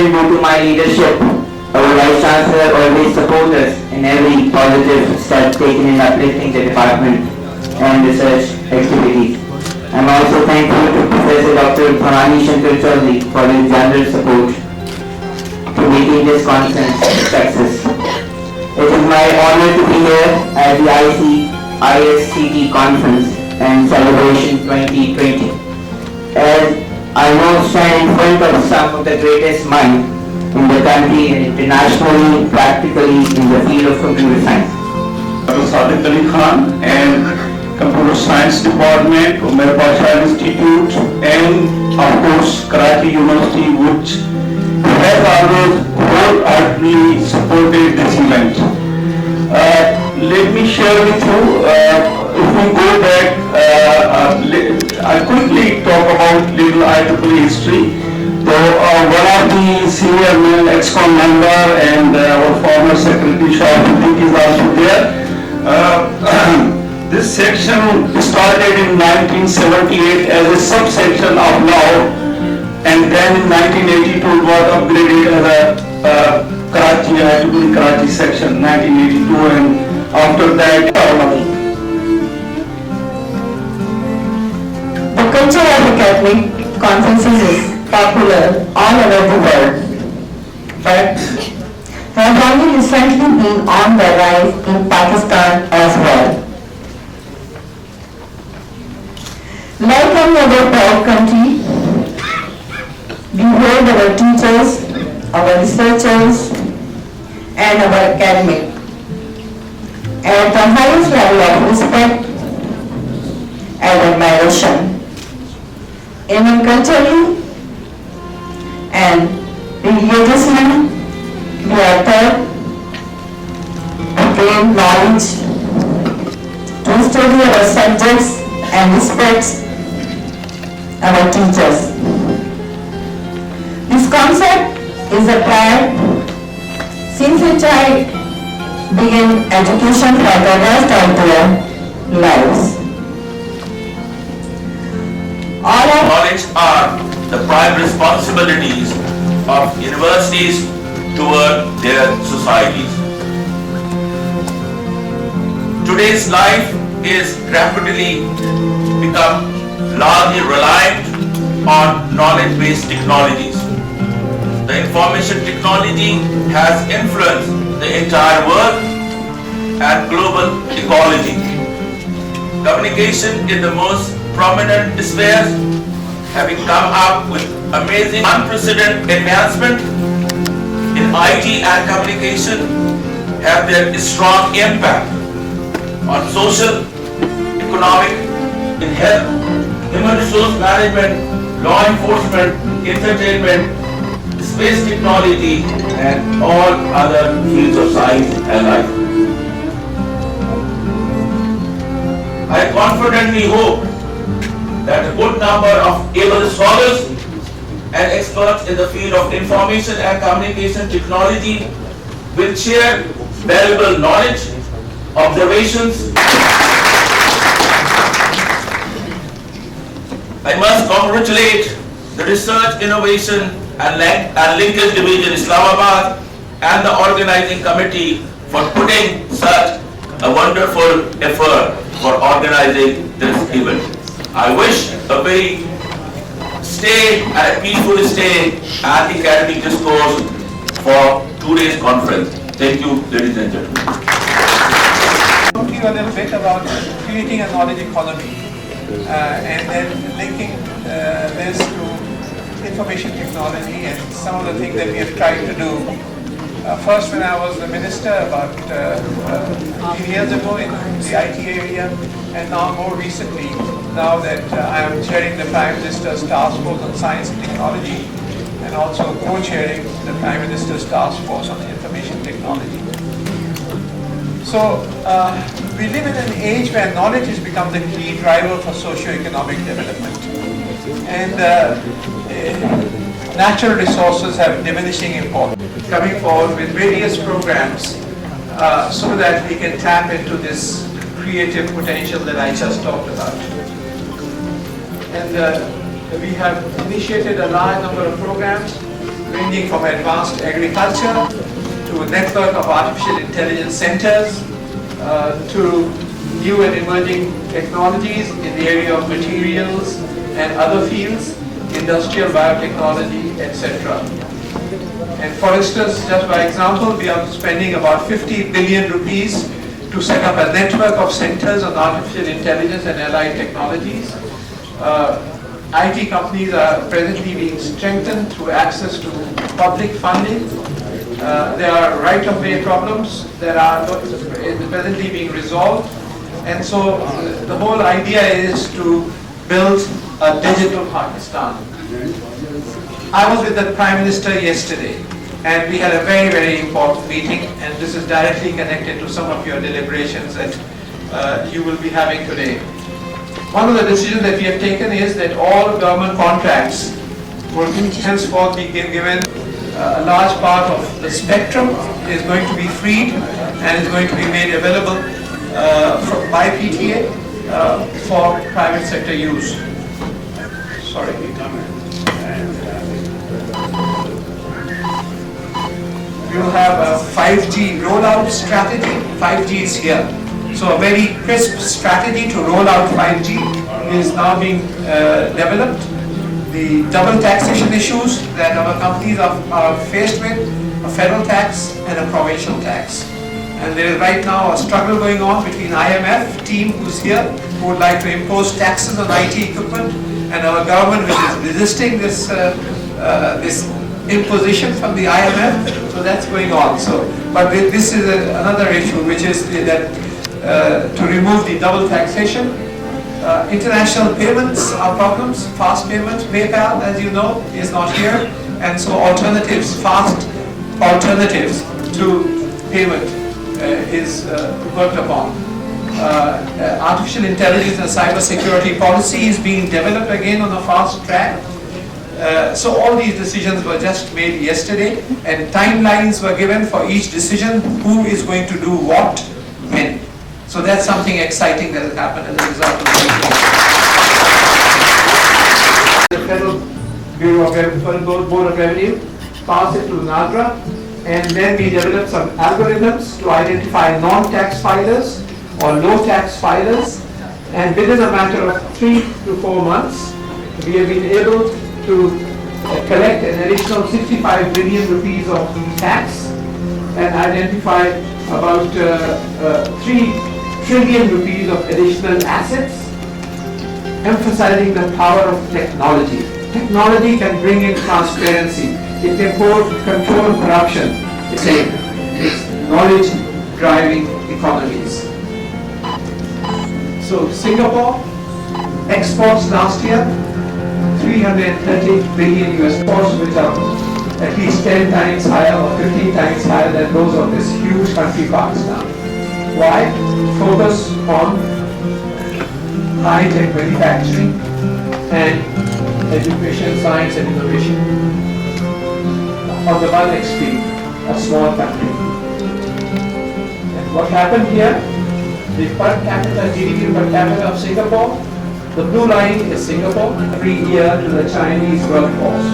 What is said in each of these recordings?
even due to my leadership, our Vice Chancellor always supports us in every positive step taken in uplifting the department and research activities. I am also thankful to Professor Dr. Bhavani Shankar Chaudhary for his generous support to making this conference a success. It is my honor to be here at the ICISCT conference and celebration 2020. As I now stand in front of some of the greatest minds in the country and internationally, practically in the field of computer science. Dr. and Computer Science Department, Umar Pasha Institute, and of course Karachi University, which has always wholeheartedly supported this event. Let me share with you, if we go back, I'll quickly talk about little IEEE history. So, one of the senior men, ex-con member, and our former secretary, Shah, is also there. This section started in 1978 as a subsection of law, and then in 1982 it was upgraded as a IEEE Karachi section, 1982, and after that, The culture of academic conferences is popular all over the world, but has only recently been on the rise in Pakistan as well. Like any other proud country, we hold our teachers, our researchers, and our academic at the highest level of respect and admiration. Even culturally and religiously, we are taught to gain knowledge, to study our subjects and respect our teachers. This concept is applied since a child begins education for the rest of their lives. All of knowledge are the prime responsibilities of universities toward their societies. Today's life is rapidly become largely reliant on knowledge-based technologies. The information technology has influenced the entire world and global ecology. Communication is the most prominent sphere, having come up with amazing, unprecedented advancement in IT and communication, have their strong impact on social, economic, in health, human resource management, law enforcement, entertainment, space technology, and all other fields of science and life. I confidently hope that a good number of able scholars and experts in the field of information and communication technology will share valuable knowledge, observations. I must congratulate the Research, Innovation and Linkage Division Islamabad and the organizing committee for putting such a wonderful effort for organizing this event. I wish a very peaceful stay at the academic discourse for today's conference. Thank you, ladies and gentlemen. Talk to you a little bit about creating a knowledge economy and then linking this to information technology and some of the things that we have tried to do. First, when I was the minister about a few years ago in the IT area, and now more recently, now that I am chairing the Prime Minister's Task Force on Science and Technology, and also co-chairing the Prime Minister's Task Force on Information Technology. So, we live in an age where knowledge has become the key driver for socio-economic development. And natural resources have diminishing importance. Coming forward with various programs so that we can tap into this creative potential that I just talked about. And we have initiated a large number of programs ranging from advanced agriculture to a network of artificial intelligence centers, to new and emerging technologies in the area of materials and other fields, industrial biotechnology, etc. And for instance, just by example, we are spending about 50 billion rupees to set up a network of centers on artificial intelligence and allied technologies. IT companies are presently being strengthened through access to public funding. There are right-of-way problems that are presently being resolved. And so the whole idea is to build a digital Pakistan. I was with the Prime Minister yesterday, and we had a very, very important meeting, and this is directly connected to some of your deliberations that you will be having today. One of the decisions that we have taken is that all government contracts will henceforth be given a large part of the spectrum is going to be freed and is going to be made available by PTA for private sector use. Sorry. We will have a 5G rollout strategy. 5G is here. So a very crisp strategy to roll out 5G is now being developed. The double taxation issues that our companies are faced with, a federal tax and a provincial tax. And there is right now a struggle going on between IMF team who's here, who would like to impose taxes on IT equipment, and our government which is resisting this this imposition from the IMF. So that's going on. So, but this is another issue, which is that to remove the double taxation. International payments are problems, fast payments. PayPal, as you know, is not here, and so alternatives, fast alternatives to payment is worked upon. Artificial intelligence and cyber security policy is being developed again on a fast track. So all these decisions were just made yesterday, and timelines were given for each decision, who is going to do what, when. So that's something exciting that has happened as a result of the Federal Board of Revenue passed it to NADRA, and then we developed some algorithms to identify non-tax filers or low tax filers, and within a matter of 3 to 4 months, we have been able to collect an additional 65 billion rupees of tax and identify about 3 trillion rupees of additional assets, emphasizing the power of technology. Technology can bring in transparency. It can control corruption. It's knowledge-driving economies. So Singapore exports last year 330 billion US dollars, which are at least 10 times higher or 15 times higher than those of this huge country, Pakistan. Why? Focus on high-tech manufacturing and education, science and innovation. On the one extreme, a small country. And what happened here? The per capita GDP per capita of Singapore, the blue line is Singapore, every year to the Chinese workforce.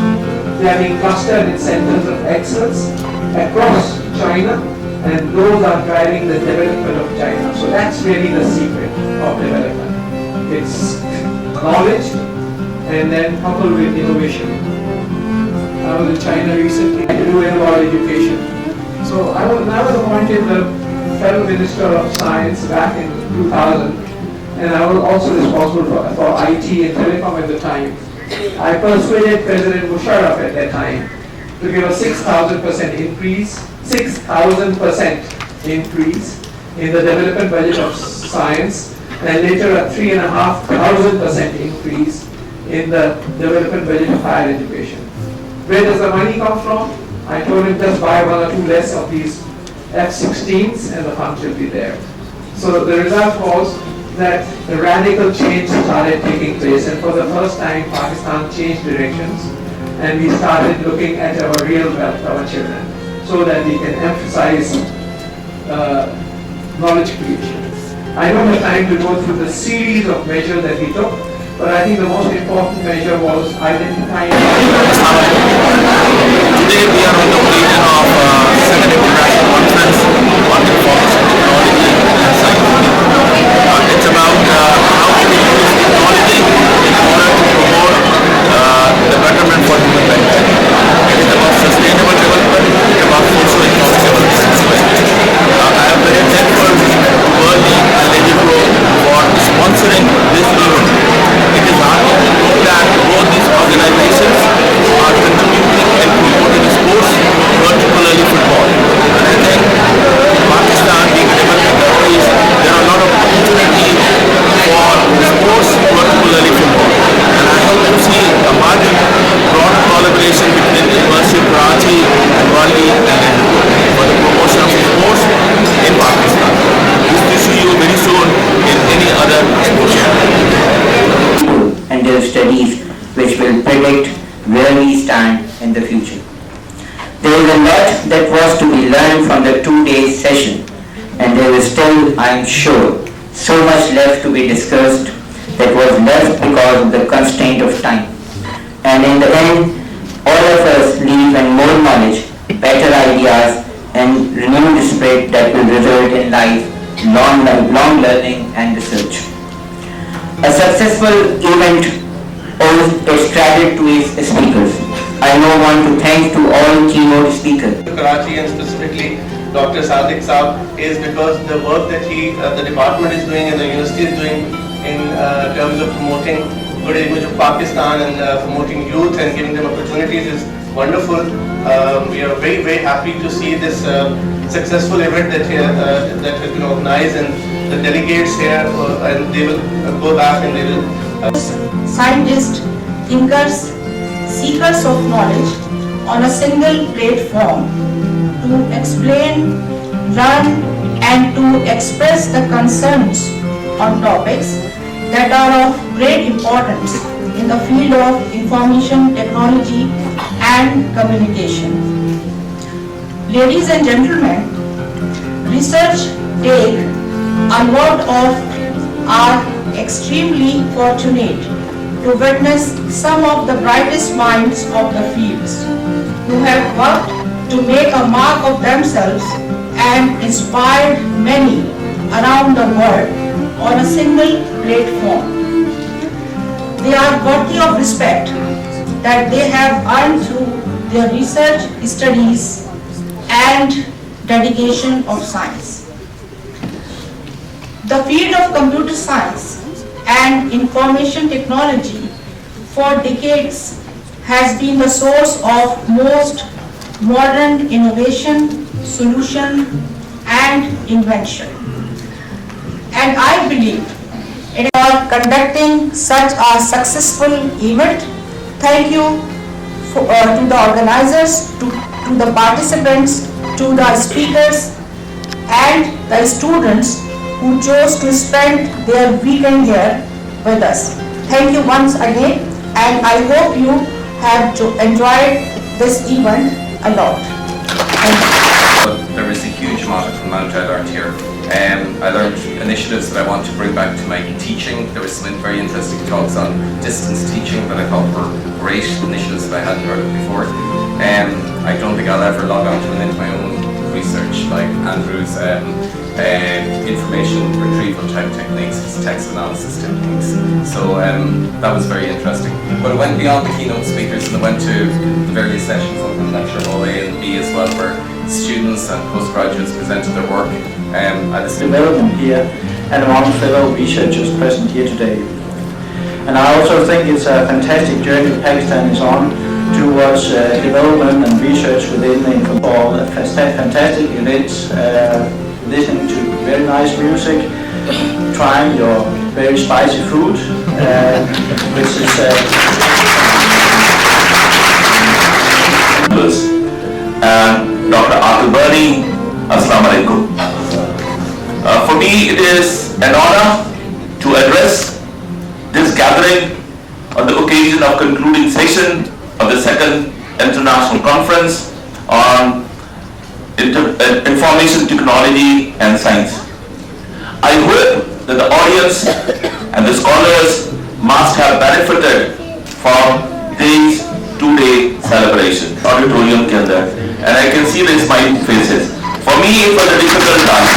They are being clustered in centers of excellence across China, and those are driving the development of China. So that's really the secret of development. It's knowledge and then coupled with innovation. I was in China recently to do about education. So I was appointed the Federal Minister of Science back in 2000, and I was also responsible for IT and telecom at the time. I persuaded President Musharraf at that time to give a 6,000% increase, 6,000% increase in the development budget of science, and later a 3,500% increase in the development budget of higher education. Where does the money come from? I told him just buy 1 or 2 less of these F-16s and the funds will be there. So the result was that a radical change started taking place, and for the first time Pakistan changed directions, and we started looking at our real wealth, our children, so that we can emphasize knowledge creation. I don't have time to go through the series of measures that we took, but I think the most important measure was identifying Today we are on the occasion of second international conference on the focus of technology and science. It's about how to use technology in order to promote the betterment for human mankind. It is about sustainable development, it is about socio-economic development. I am very thankful to Worthy and Lady Pro for sponsoring this event. It is heartening to know that both these organizations are contributing and promoting sports, particularly football. And I think Pakistan being a developing country, there are a lot of opportunities for sports, particularly football. And I hope to see a much broader collaboration between the University of Karachi and Worthy and for the promotion of sports in Pakistan. Hope to see you very soon in any other sports. And their studies which will predict where we stand in the future. There is a lot that was to be learned from the 2-day session, and there is still, I am sure, so much left to be discussed that was left because of the constraint of time. And in the end, all of us leave with more knowledge, better ideas, and renewed spirit that will result in long learning and research. A successful event owes its credit to its speakers. I now want to thank to all keynote speakers. Karachi and specifically Dr. Sadiq Saab is because the work that the department is doing and the university is doing in terms of promoting good image of Pakistan and promoting youth and giving them opportunities is wonderful. We are very, very happy to see this successful event that has been organized, and the delegates here and they will go back and they will Scientists, thinkers, seekers of knowledge on a single platform to explain, learn and to express the concerns on topics that are of great importance in the field of information technology and communication. Ladies and gentlemen, research take a lot of are extremely fortunate to witness some of the brightest minds of the fields who have worked to make a mark of themselves and inspired many around the world on a single platform. They are worthy of respect that they have earned through their research studies and dedication of science. The field of computer science and information technology for decades has been the source of most modern innovation, solution and invention. And I believe in conducting such a successful event. Thank you to the organizers, to the participants, to the speakers and the students who chose to spend their weekend here with us. Thank you once again, and I hope you have enjoyed this event a lot. There is a huge amount of amount I learned here. I learned initiatives that I want to bring back to my teaching. There was some very interesting talks on distance teaching that I thought were great initiatives that I hadn't heard of before. I don't think I'll ever log on to my own research like Andrew's information retrieval type techniques, text analysis techniques. So that was very interesting. But it went beyond the keynote speakers and it went to the various sessions on lecture hall A and B as well, where students and postgraduates presented their work. Development here and among fellow researchers present here today. And I also think it's a fantastic journey Pakistan is on towards development and research within the fantastic events, listening to very nice music, trying your very spicy food, which is and Dr. Auditorium, Assalamu Alaikum. For me, it is an honor to address this gathering on the occasion of concluding session of the second international conference on information technology and science. I hope that the audience and the scholars must have benefited from this 2-day celebration auditorium के अंदर, and I can see the smiling faces. For me, it was a difficult task.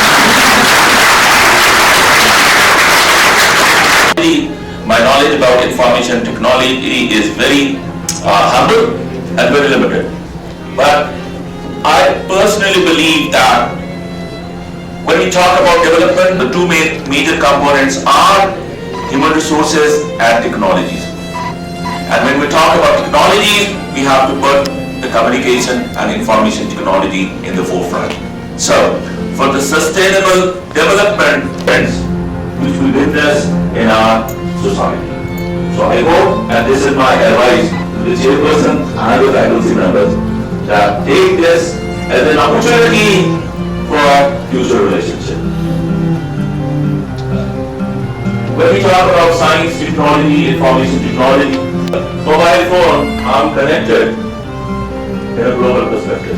My knowledge about information technology is very humble and very limited. But I personally believe that when we talk about development, the two major components are human resources and technologies. And when we talk about technologies, we have to put the communication and information technology in the forefront. So, for the sustainable development trends which we witness in our society. So I hope, and this is my advice to the chairperson and other faculty members, that take this as an opportunity for future relationship. When we talk about science, technology, information technology, mobile phone, I'm connected in a global perspective.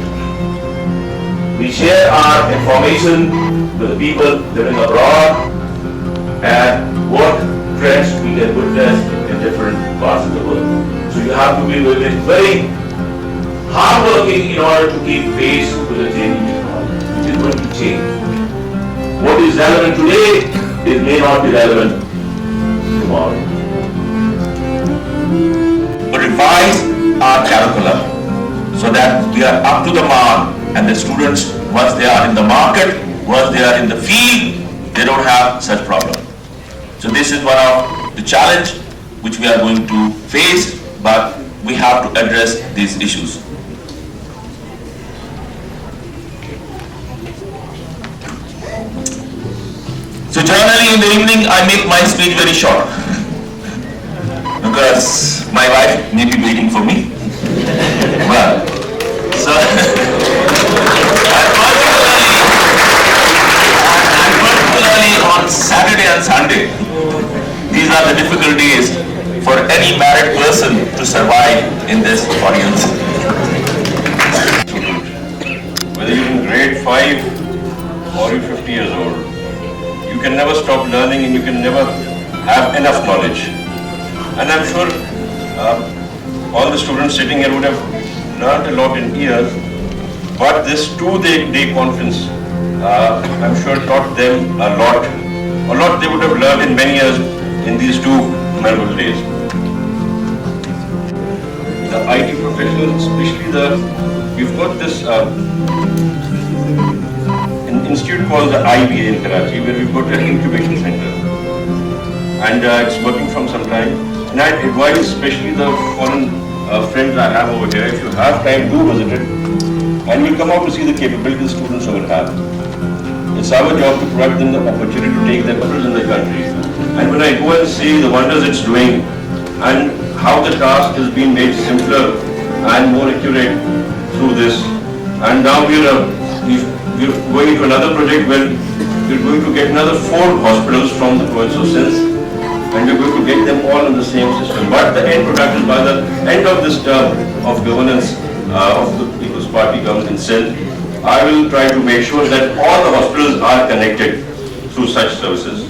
We share our information with the people living abroad and what trends we can witness in different parts of the world. So you have to be very hardworking in order to keep pace with the changing technology. It is going to change. What is relevant today, it may not be relevant tomorrow. To revise our curriculum so that we are up to the mark, and the students, once they are in the market, once they are in the field, they don't have such problem. So this is one of the challenge which we are going to face, but we have to address these issues. So generally in the evening I make my speech very short because my wife may be waiting for me. Well, so and particularly on Saturday and Sunday, these are the difficulties for any married person to survive in this audience. Whether you're in grade 5 or you're 50 years old, you can never stop learning and you can never have enough knowledge. And I'm sure all the students sitting here would have learned a lot in years, but this two-day conference, I'm sure taught them a lot they would have learned in many years in these 2 memorable days. The IT professionals, especially we've got this an institute called the IBA in Karachi, where we've got an incubation center, and it's working from some time. And I'd advise especially the foreign friends I have over here, if you have time, do visit it, and we'll come out to see the capabilities students over have. It's our job to provide them the opportunity to take their purpose in the country. And when I go and see the wonders it's doing and how the task has been made simpler and more accurate through this, and now we're going into another project where we're going to get another 4 hospitals from the province of Sindh, and we're going to get them all in the same system. But the end product is by the end of this term of governance of the People's Party government in Sindh, I will try to make sure that all the hospitals are connected through such services.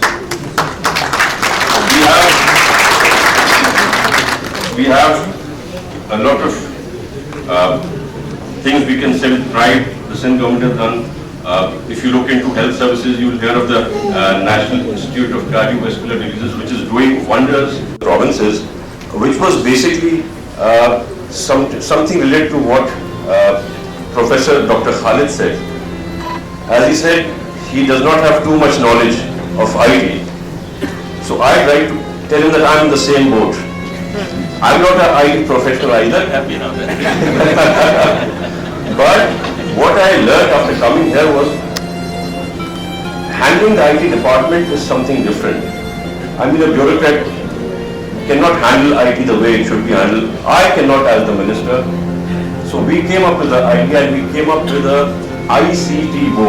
We have a lot of things we can say with pride the Sindh government has done. If you look into health services, you will hear of the National Institute of Cardiovascular Diseases, which is doing wonders in provinces, which was basically something related to what Professor Dr. Khalid said. As he said, he does not have too much knowledge of IT. So I'd like to tell him that I'm in the same boat. I'm not an IT professional either. Happy now then. But what I learned after coming here was handling the IT department is something different. I mean, a bureaucrat cannot handle IT the way it should be handled. I cannot as the minister. So we came up with the idea and we came up with a ICT board.